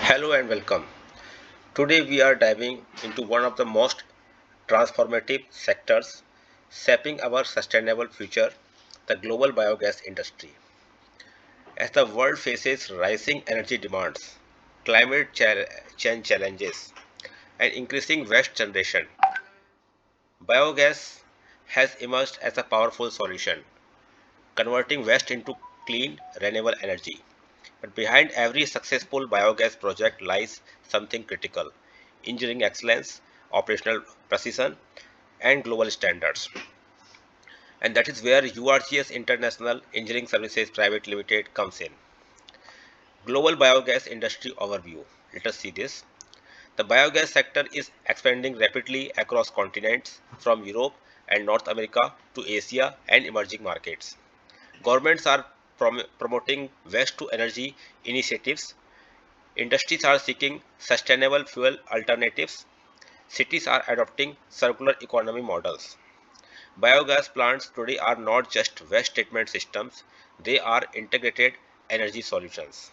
Hello and welcome. Today we are diving into one of the most transformative sectors shaping our sustainable future, the global biogas industry. As the world faces rising energy demands, change challenges, and increasing waste generation, biogas has emerged as a powerful solution, converting waste into clean, renewable energy. But behind every successful biogas project lies something critical: engineering excellence, operational precision, and global standards. And that is where URGS International Engineering Services Private Limited comes in. Global biogas industry overview. Let us see this. The biogas sector is expanding rapidly across continents from Europe and North America to Asia and emerging markets. Governments are promoting waste to energy initiatives. Industries are seeking sustainable fuel alternatives. Cities are adopting circular economy models. Biogas plants today are not just waste treatment systems, they are integrated energy solutions.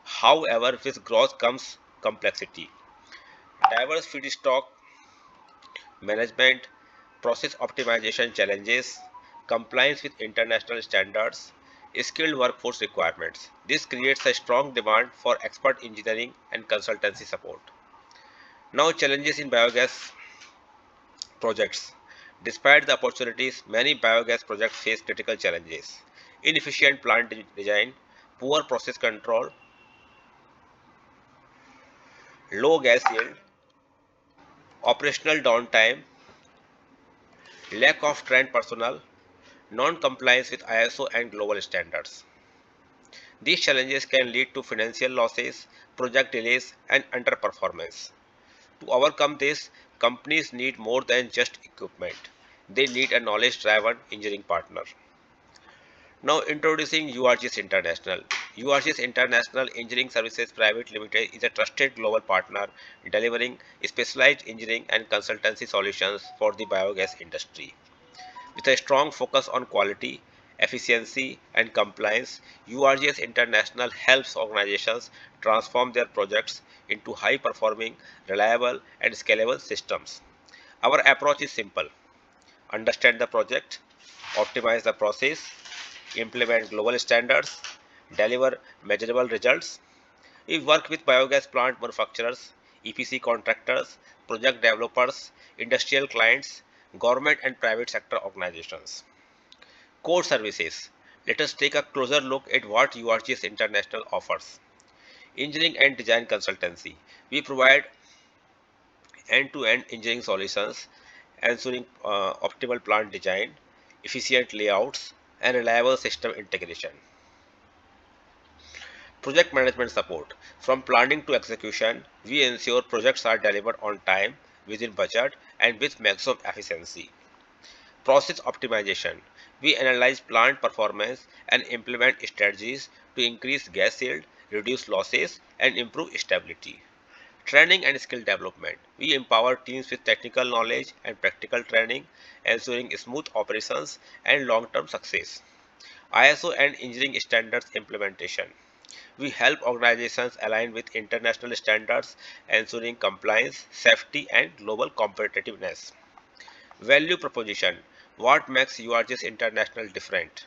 However, with growth comes complexity. Diverse feedstock management, process optimization challenges, compliance with international standards, skilled workforce requirements. This creates a strong demand for expert engineering and consultancy support. Now, challenges in biogas projects. Despite the opportunities, many biogas projects face critical challenges. Inefficient plant design, poor process control, low gas yield, operational downtime, lack of trained personnel, non-compliance with ISO and global standards. These challenges can lead to financial losses, project delays, and underperformance. To overcome this, companies need more than just equipment. They need a knowledge-driven engineering partner. Now introducing URGS International. URGS International Engineering Services Private Limited is a trusted global partner delivering specialized engineering and consultancy solutions for the biogas industry. With a strong focus on quality, efficiency, and compliance, URGS International helps organizations transform their projects into high performing, reliable, and scalable systems. Our approach is simple: understand the project, optimize the process, implement global standards, deliver measurable results. We work with biogas plant manufacturers, EPC contractors, project developers, industrial clients, government and private sector organizations. Core services. Let us take a closer look at what URGS International offers. Engineering and design consultancy. We provide end-to-end engineering solutions, ensuring optimal plant design, efficient layouts, and reliable system integration. Project management support. From planning to execution, we ensure projects are delivered on time, within budget, and with maximum efficiency. Process optimization. We analyze plant performance and implement strategies to increase gas yield, reduce losses, and improve stability. Training and skill development. We empower teams with technical knowledge and practical training, ensuring smooth operations and long term success. ISO and engineering standards implementation. We help organizations align with international standards, ensuring compliance, safety, and global competitiveness. Value proposition. What makes URGS International different?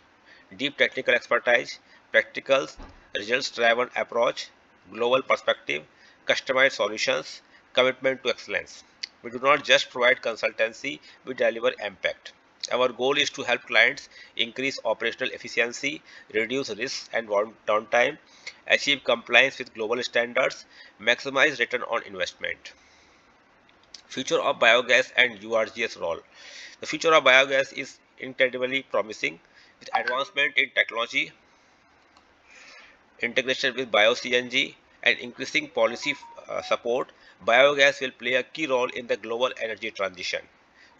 Deep technical expertise, practical, results driven approach, global perspective, customized solutions, commitment to excellence. We do not just provide consultancy, we deliver impact. Our goal is to help clients increase operational efficiency, reduce risks and downtime, achieve compliance with global standards, maximize return on investment. Future of biogas and URGS role. The future of biogas is incredibly promising. With advancement in technology, integration with bio-CNG, and increasing policy support, biogas will play a key role in the global energy transition.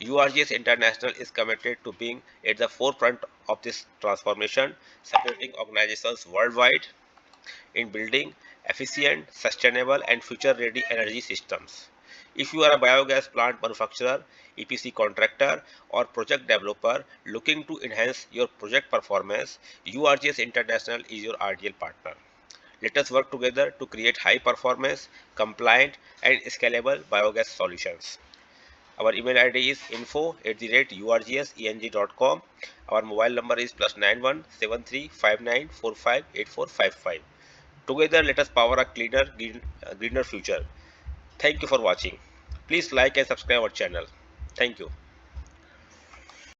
URGS International is committed to being at the forefront of this transformation, supporting organizations worldwide in building efficient, sustainable, and future ready energy systems. If you are a biogas plant manufacturer, EPC contractor, or project developer looking to enhance your project performance, URGS International is your ideal partner. Let us work together to create high performance, compliant, and scalable biogas solutions. Our email ID is info@urgseng.com. Our mobile number is +91 7359458455. Together, let us power a cleaner, greener future. Thank you for watching. Please like and subscribe our channel. Thank you.